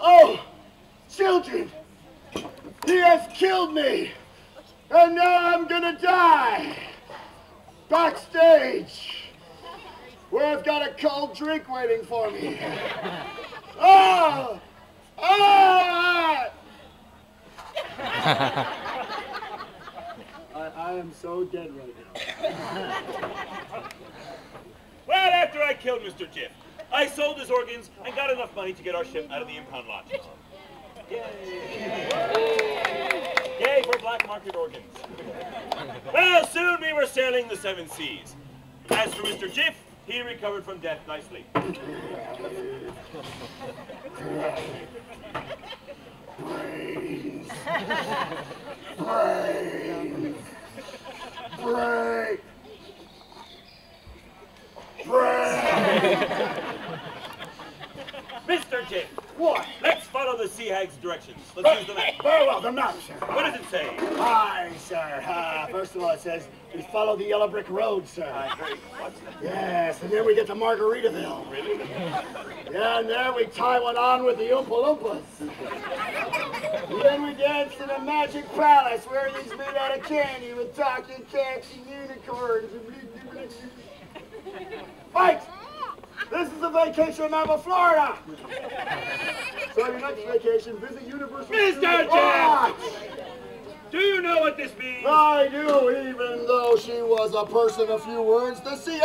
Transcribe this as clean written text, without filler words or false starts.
Oh, children, he has killed me, and now I'm gonna die. Backstage, where I've got a cold drink waiting for me. Oh! Ah! I am so dead right now. Well, after I killed Mr. Jiff, I sold his organs and got enough money to get our ship out of the impound lot. Yay! Yay for black market organs. Well, soon we were sailing the 7 seas. As for Mr. Jiff, he recovered from death nicely. Brains. Brains. Brains. Brains. Mr. Jiff! What? Let's follow the sea hag's directions. Let's use the map. Very well, the map, sir. What does it say? Aye, sir. First of all, it says we follow the yellow brick road, sir. What's that? Yes, and then we get to Margaritaville. Really? Yeah, and there we tie one on with the Oompa Loompas. And then we dance to the Magic Palace, where everything's made out of candy with talking cats and unicorns. Fight! This is the vacation map of Florida! So your next vacation, visit Universal Mr. Studios. Jeff! Do you know what this means? I do, even though she was a person of few words. The sea